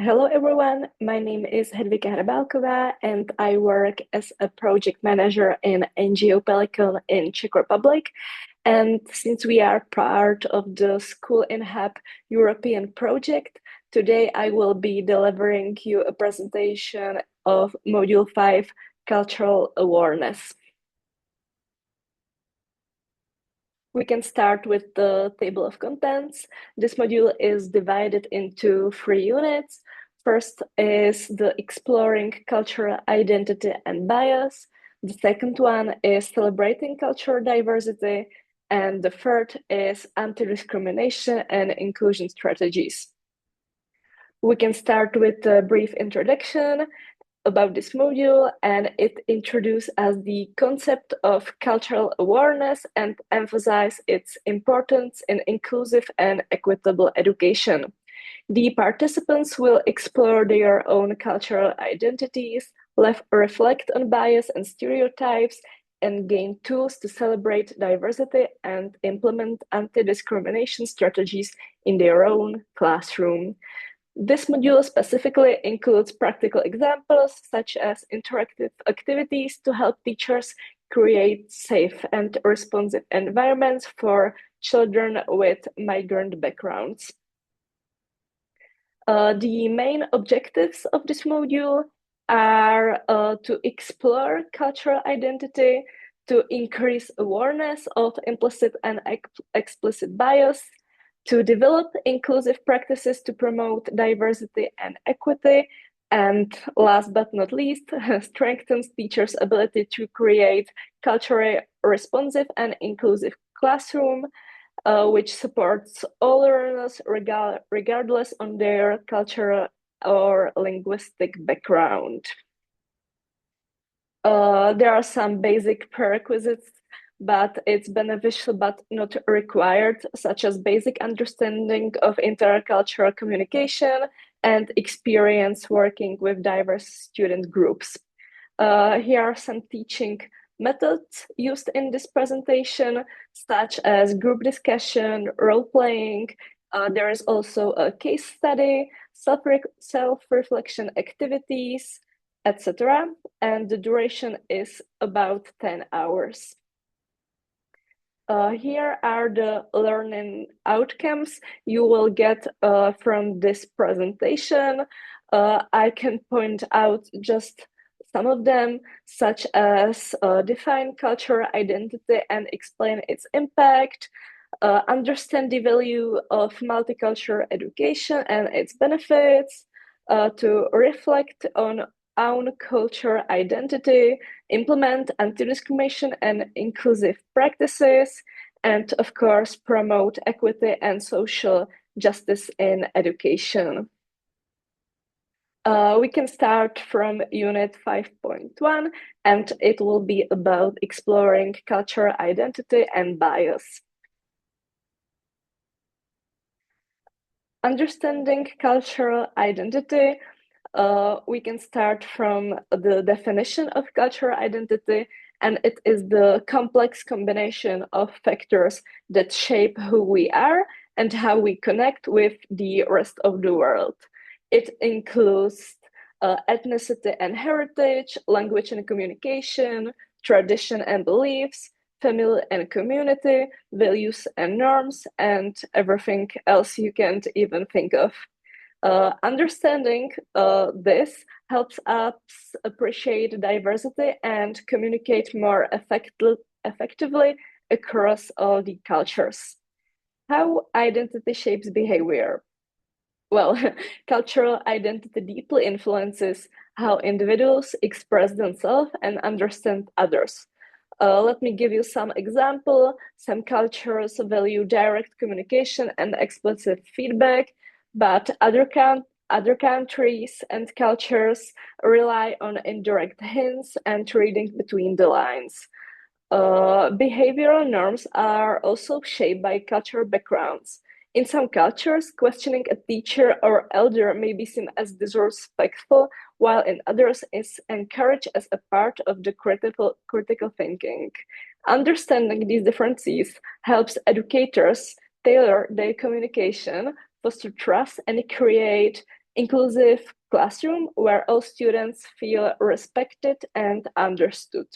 Hello everyone, my name is Hedvika Hrabalková and I work as a project manager in NGO Pelican in Czech Republic. And since we are part of the SchoolinHUB European project, today I will be delivering you a presentation of Module 5, Cultural Awareness. We can start with the table of contents. This module is divided into 3 units. First is the exploring cultural identity and bias. The second one is celebrating cultural diversity. And the third is anti-discrimination and inclusion strategies. We can start with a brief introduction about this module, and it introduces as the concept of cultural awareness and emphasize its importance in inclusive and equitable education. The participants will explore their own cultural identities, reflect on bias and stereotypes, and gain tools to celebrate diversity and implement anti-discrimination strategies in their own classroom. This module specifically includes practical examples such as interactive activities to help teachers create safe and responsive environments for children with migrant backgrounds. The main objectives of this module are to explore cultural identity, to increase awareness of implicit and explicit bias, to develop inclusive practices to promote diversity and equity, and last but not least, strengthens teachers' ability to create culturally responsive and inclusive classroom, which supports all learners regardless on their cultural or linguistic background. There are some basic prerequisites, but it's beneficial but not required, such as basic understanding of intercultural communication and experience working with diverse student groups. Here are some teaching methods used in this presentation, such as group discussion, role-playing. There is also a case study, self-reflection activities, etc. And the duration is about 10 hours. Here are the learning outcomes you will get from this presentation. I can point out just some of them, such as define cultural identity and explain its impact, understand the value of multicultural education and its benefits, to reflect on own cultural identity, implement anti-discrimination and inclusive practices, and of course, promote equity and social justice in education. We can start from Unit 5.1, and it will be about exploring cultural identity and bias. Understanding cultural identity, we can start from the definition of cultural identity, and it is the complex combination of factors that shape who we are and how we connect with the rest of the world. It includes ethnicity and heritage, language and communication, tradition and beliefs, family and community, values and norms, and everything else you can't even think of. Understanding this helps us appreciate diversity and communicate more effectively across all the cultures. How identity shapes behavior? Well, cultural identity deeply influences how individuals express themselves and understand others. Let me give you some example. Some cultures value direct communication and explicit feedback, but other countries and cultures rely on indirect hints and reading between the lines. Behavioral norms are also shaped by cultural backgrounds. In some cultures, questioning a teacher or elder may be seen as disrespectful, while in others is encouraged as a part of the critical thinking. Understanding these differences helps educators tailor their communication, foster trust, and create inclusive classroom where all students feel respected and understood,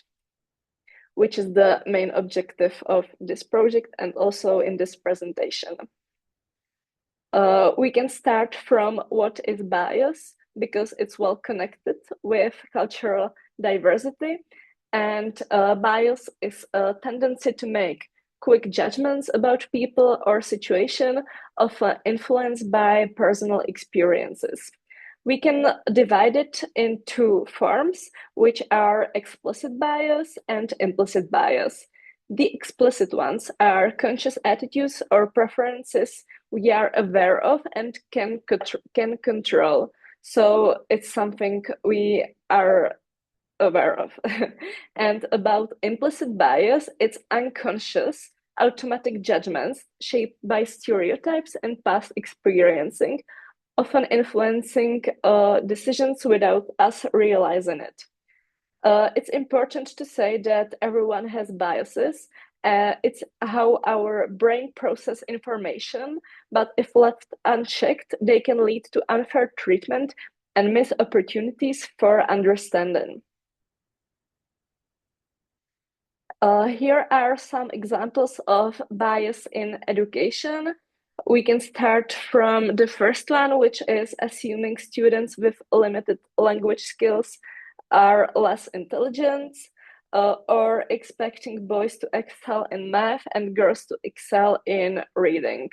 which is the main objective of this project and also in this presentation. We can start from what is bias, because it's well connected with cultural diversity. And bias is a tendency to make quick judgments about people or situation, often influenced by personal experiences. We can divide it into forms, which are explicit bias and implicit bias. The explicit ones are conscious attitudes or preferences we are aware of and can control. So it's something we are aware of. And about implicit bias, it's unconscious, automatic judgments shaped by stereotypes and past experiencing, often influencing decisions without us realizing it. It's important to say that everyone has biases. It's how our brain processes information, but if left unchecked, they can lead to unfair treatment and missed opportunities for understanding. Here are some examples of bias in education. We can start from the first one, which is assuming students with limited language skills are less intelligent, or expecting boys to excel in math and girls to excel in reading.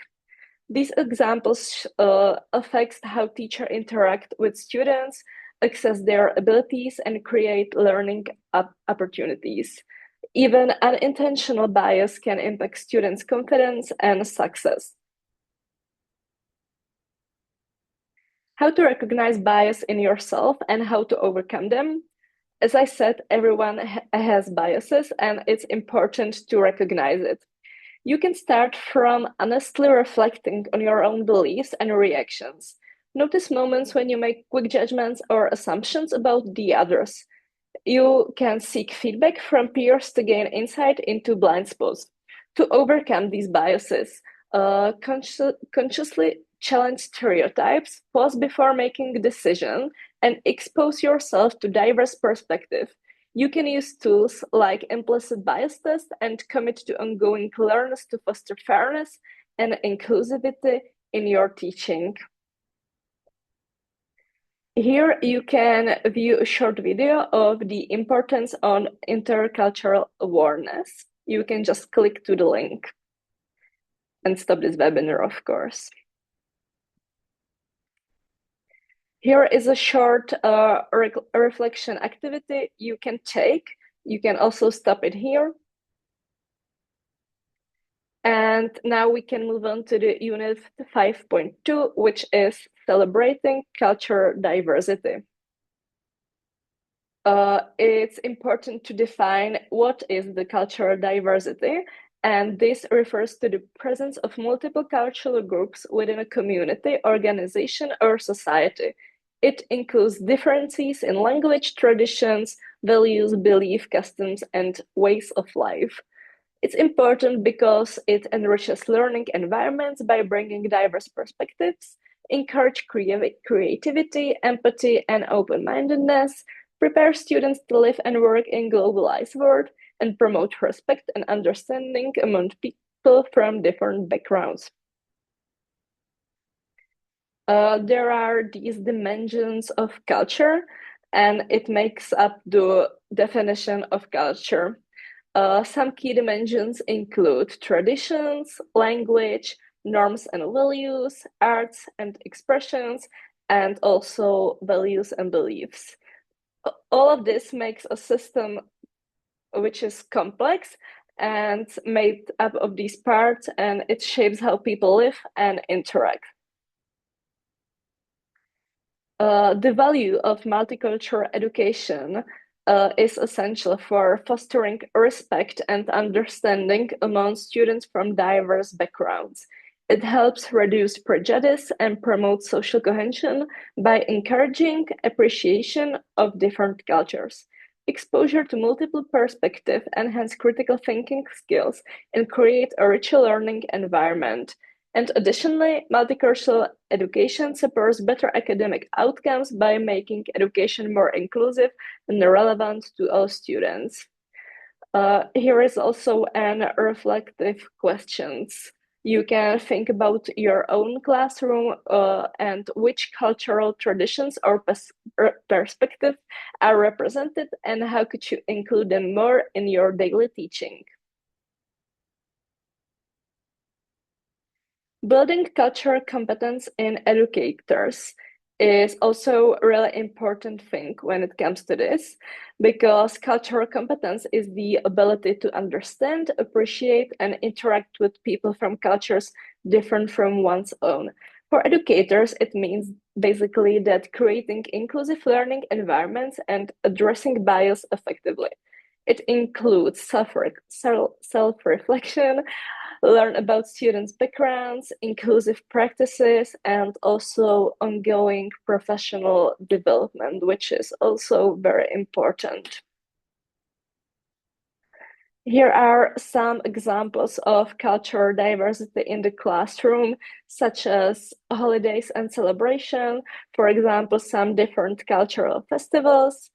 These examples affect how teachers interact with students, access their abilities, and create learning opportunities. Even unintentional bias can impact students' confidence and success. How to recognize bias in yourself and how to overcome them. As I said, everyone has biases, and it's important to recognize it. You can start from honestly reflecting on your own beliefs and reactions. Notice moments when you make quick judgments or assumptions about the others. You can seek feedback from peers to gain insight into blind spots. To overcome these biases, consciously challenge stereotypes, pause before making a decision, and expose yourself to diverse perspectives. You can use tools like implicit bias test and commit to ongoing learners to foster fairness and inclusivity in your teaching. Here you can view a short video of the importance on intercultural awareness. You can just click to the link and stop this webinar, of course. Here is a short reflection activity you can take. You can also stop it here. And now we can move on to the unit 5.2, which is celebrating cultural diversity. It's important to define what is the cultural diversity, and this refers to the presence of multiple cultural groups within a community, organization, or society. It includes differences in language, traditions, values, belief, customs, and ways of life. It's important because it enriches learning environments by bringing diverse perspectives, encourage creativity, empathy, and open-mindedness, prepare students to live and work in globalized world, and promote respect and understanding among people from different backgrounds. There are these dimensions of culture, and it makes up the definition of culture. Some key dimensions include traditions, language, norms and values, arts and expressions, and also values and beliefs. All of this makes a system which is complex and made up of these parts, and it shapes how people live and interact. The value of multicultural education is essential for fostering respect and understanding among students from diverse backgrounds. It helps reduce prejudice and promote social cohesion by encouraging appreciation of different cultures. Exposure to multiple perspectives enhance critical thinking skills and create a richer learning environment. And additionally, multicultural education supports better academic outcomes by making education more inclusive and relevant to all students. Here is also an reflective questions. You can think about your own classroom and which cultural traditions or perspectives are represented, and how could you include them more in your daily teaching. Building cultural competence in educators is also a really important thing when it comes to this, because cultural competence is the ability to understand, appreciate, and interact with people from cultures different from one's own. For educators, it means basically that creating inclusive learning environments and addressing bias effectively. It includes self-reflection, learn about students' backgrounds, inclusive practices, and also ongoing professional development, which is also very important. Here are some examples of cultural diversity in the classroom, such as holidays and celebration, for example, some different cultural festivals,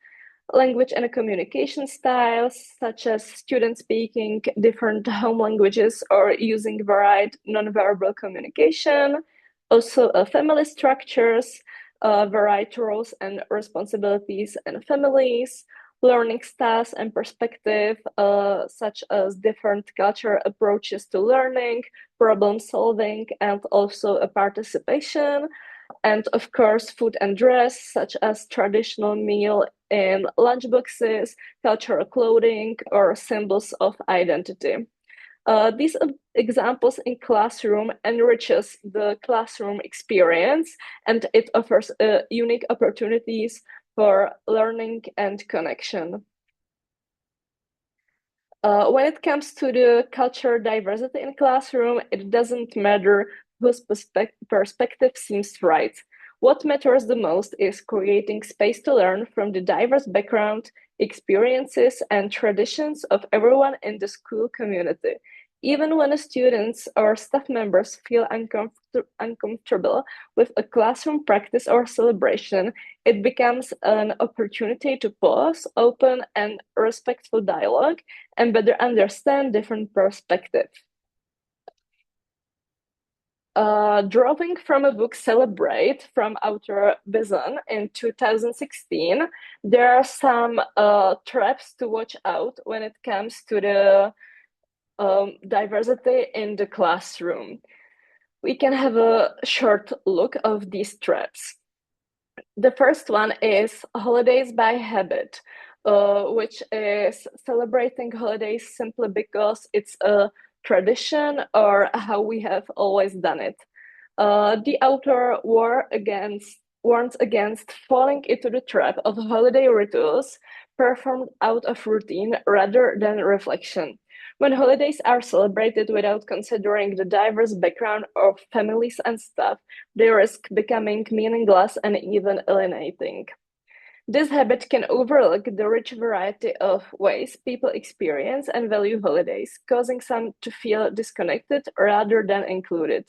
language and communication styles, such as students speaking different home languages or using varied nonverbal communication. Also, family structures, varied roles and responsibilities in families, learning styles and perspective, such as different cultural approaches to learning, problem solving, and also a participation. And of course, food and dress, such as traditional meal in lunchboxes, cultural clothing, or symbols of identity. These examples in classroom enriches the classroom experience, and it offers unique opportunities for learning and connection. When it comes to the cultural diversity in classroom, it doesn't matter whose perspective seems right. What matters the most is creating space to learn from the diverse background, experiences, and traditions of everyone in the school community. Even when the students or staff members feel uncomfortable with a classroom practice or celebration, it becomes an opportunity to pause, open, and respectful dialogue and better understand different perspectives. Drawing from a book Celebrate from author Bizon in 2016, there are some traps to watch out when it comes to the diversity in the classroom. We can have a short look of these traps. The first one is holidays by habit, which is celebrating holidays simply because it's a tradition or how we have always done it. The author warns against falling into the trap of holiday rituals performed out of routine rather than reflection. When holidays are celebrated without considering the diverse background of families and staff, they risk becoming meaningless and even alienating. This habit can overlook the rich variety of ways people experience and value holidays, causing some to feel disconnected rather than included.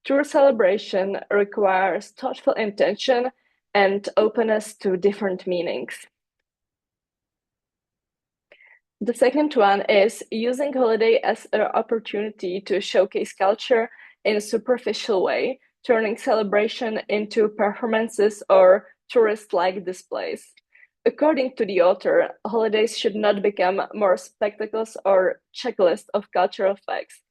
True celebration requires thoughtful intention and openness to different meanings. The second one is using holiday as an opportunity to showcase culture in a superficial way, turning celebration into performances or tourist-like displays. According to the author, holidays should not become more spectacles or checklists of cultural facts.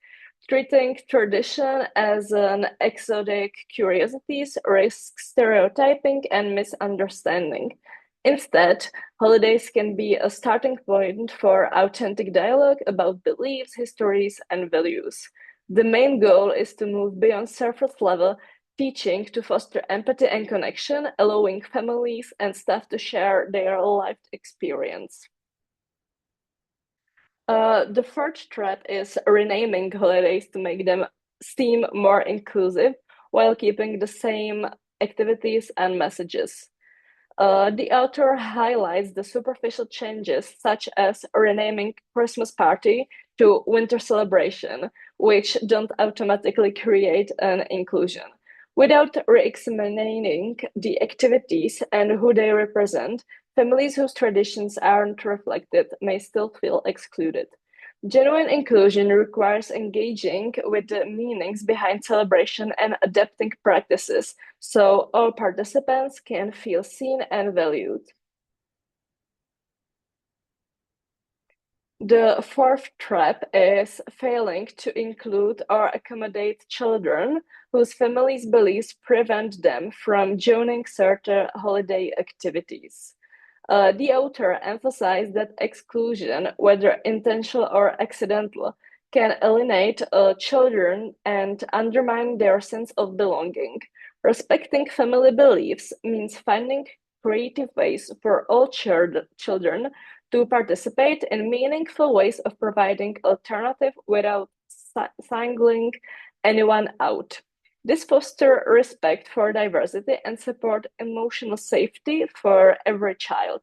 Treating tradition as an exotic curiosities risks stereotyping and misunderstanding. Instead, holidays can be a starting point for authentic dialogue about beliefs, histories, and values. The main goal is to move beyond surface level teaching to foster empathy and connection, allowing families and staff to share their lived experience. The third trap is renaming holidays to make them seem more inclusive while keeping the same activities and messages. The author highlights the superficial changes, such as renaming Christmas party to winter celebration, which don't automatically create an inclusion. Without re-examining the activities and who they represent, families whose traditions aren't reflected may still feel excluded. Genuine inclusion requires engaging with the meanings behind celebration and adapting practices so all participants can feel seen and valued. The fourth trap is failing to include or accommodate children whose families' beliefs prevent them from joining certain holiday activities. The author emphasized that exclusion, whether intentional or accidental, can alienate children and undermine their sense of belonging. Respecting family beliefs means finding creative ways for all children to participate in meaningful ways of providing alternative without singling anyone out. This fosters respect for diversity and support emotional safety for every child.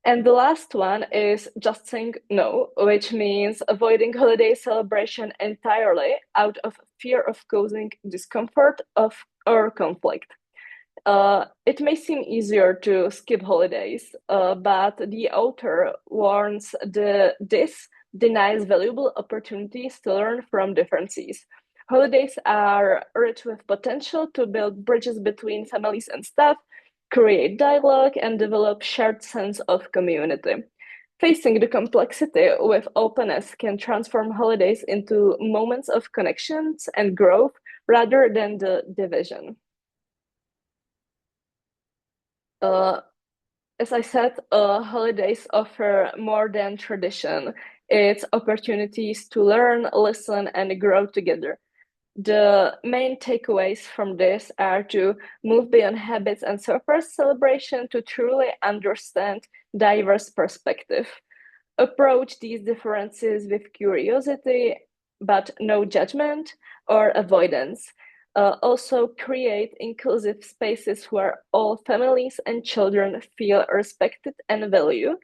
And the last one is just saying no, which means avoiding holiday celebration entirely out of fear of causing discomfort or conflict. It may seem easier to skip holidays, but the author warns this denies valuable opportunities to learn from differences. Holidays are rich with potential to build bridges between families and staff, create dialogue, and develop shared sense of community. Facing the complexity with openness can transform holidays into moments of connections and growth rather than the division. As I said, holidays offer more than tradition. It's opportunities to learn, listen, and grow together. The main takeaways from this are to move beyond habits and surface celebration to truly understand diverse perspective. Approach these differences with curiosity, but no judgment or avoidance. Also create inclusive spaces where all families and children feel respected and valued,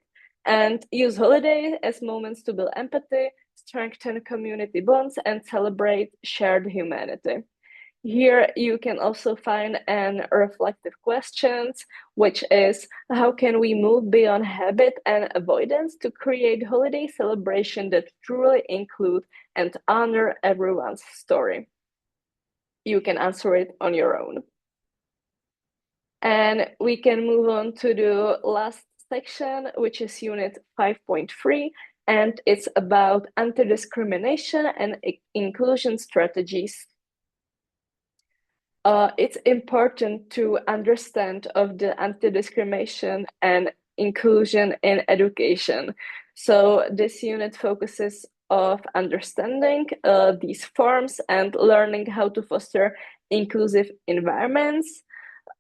and use holidays as moments to build empathy, strengthen community bonds, and celebrate shared humanity. Here you can also find an reflective questions, which is how can we move beyond habit and avoidance to create holiday celebration that truly include and honor everyone's story? You can answer it on your own. And we can move on to the last section, which is unit 5.3, and it's about anti-discrimination and inclusion strategies. It's important to understand of the anti-discrimination and inclusion in education. So this unit focuses of understanding these forms and learning how to foster inclusive environments.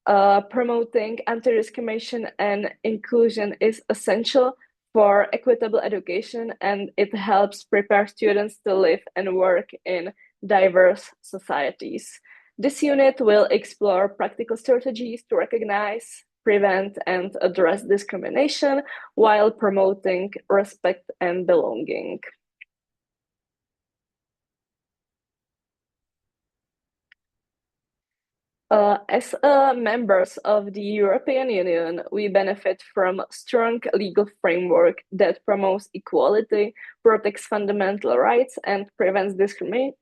Promoting anti-discrimination and inclusion is essential for equitable education, and it helps prepare students to live and work in diverse societies. This unit will explore practical strategies to recognize, prevent, and address discrimination while promoting respect and belonging. As members of the European Union, we benefit from a strong legal framework that promotes equality, protects fundamental rights, and prevents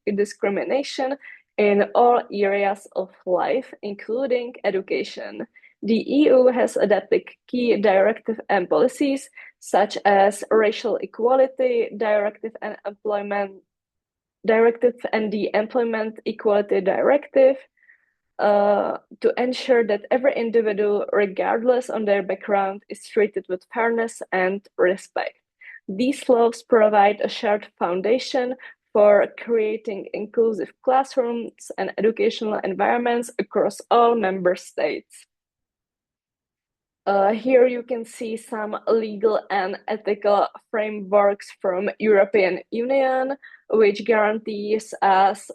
discrimination in all areas of life, including education. The EU has adopted key directives and policies, such as Racial Equality Directive and the Employment Equality Directive, to ensure that every individual, regardless of their background, is treated with fairness and respect. These laws provide a shared foundation for creating inclusive classrooms and educational environments across all member states. Here you can see some legal and ethical frameworks from European Union, which guarantees us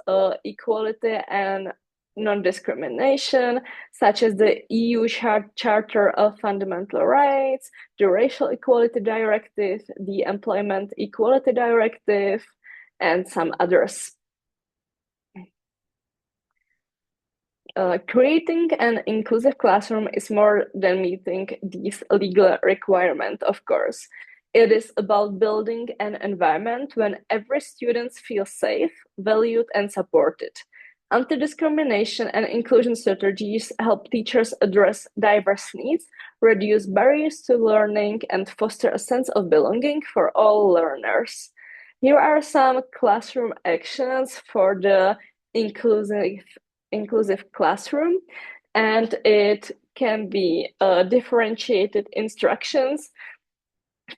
equality and non-discrimination, such as the EU Charter of Fundamental Rights, the Racial Equality Directive, the Employment Equality Directive, and some others. Creating an inclusive classroom is more than meeting these legal requirements, of course. It is about building an environment when every student feels safe, valued, and supported. Anti-discrimination and inclusion strategies help teachers address diverse needs, reduce barriers to learning, and foster a sense of belonging for all learners. Here are some classroom actions for the inclusive classroom, and it can be differentiated instructions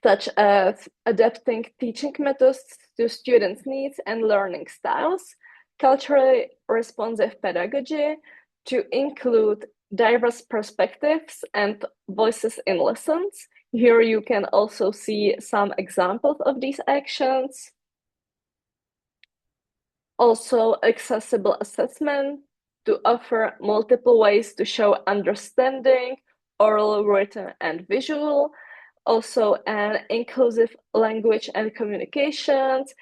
such as adapting teaching methods to students' needs and learning styles, culturally responsive pedagogy to include diverse perspectives and voices in lessons. Here you can also see some examples of these actions. Also, accessible assessment to offer multiple ways to show understanding, oral, written, and visual. Also, an inclusive language and communications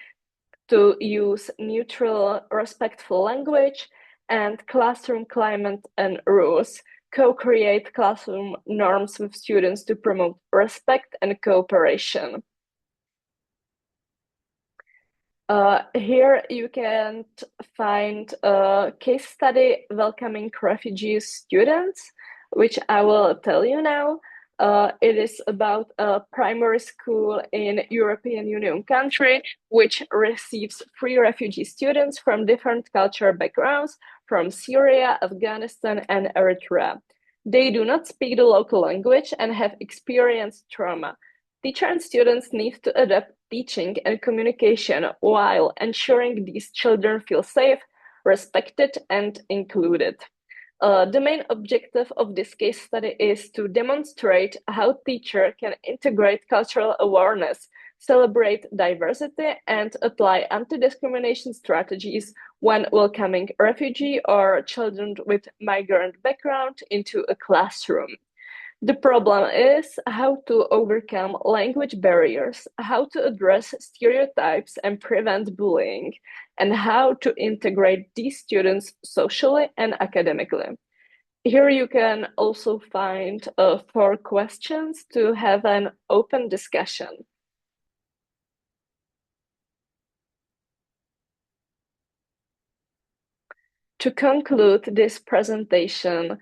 to use neutral, respectful language, and classroom climate and rules. Co-create classroom norms with students to promote respect and cooperation. Here you can find a case study welcoming refugee students, which I will tell you now. It is about a primary school in European Union country, which receives free refugee students from different cultural backgrounds from Syria, Afghanistan, and Eritrea. They do not speak the local language and have experienced trauma. Teacher and students need to adapt teaching and communication while ensuring these children feel safe, respected, and included. The main objective of this case study is to demonstrate how teachers can integrate cultural awareness, celebrate diversity, and apply anti-discrimination strategies when welcoming refugee or children with migrant background into a classroom. The problem is how to overcome language barriers, how to address stereotypes and prevent bullying, and how to integrate these students socially and academically. Here you can also find 4 questions to have an open discussion. To conclude this presentation,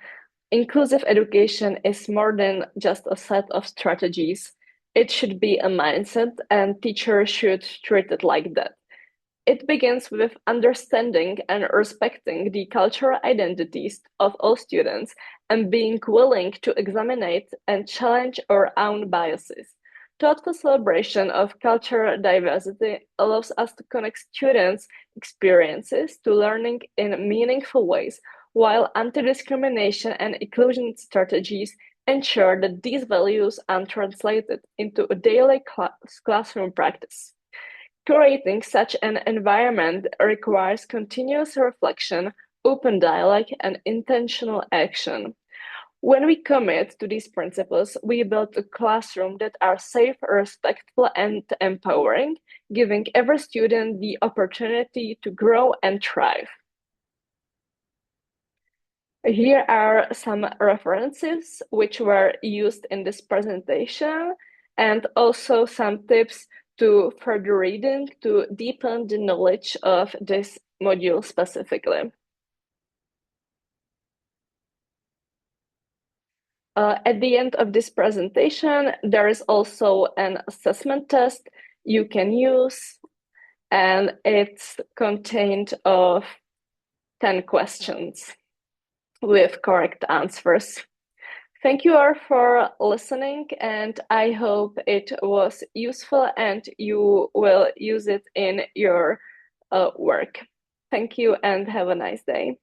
inclusive education is more than just a set of strategies. It should be a mindset, and teachers should treat it like that. It begins with understanding and respecting the cultural identities of all students and being willing to examine and challenge our own biases. Thoughtful celebration of cultural diversity allows us to connect students' experiences to learning in meaningful ways, while anti-discrimination and inclusion strategies ensure that these values are translated into a daily classroom practice. Creating such an environment requires continuous reflection, open dialogue, and intentional action. When we commit to these principles, we build a classroom that are safe, respectful, and empowering, giving every student the opportunity to grow and thrive. Here are some references which were used in this presentation, and also some tips to further reading to deepen the knowledge of this module specifically. At the end of this presentation, there is also an assessment test you can use, and it's contained of 10 questions with correct answers. Thank you all for listening, and I hope it was useful and you will use it in your work. Thank you and have a nice day.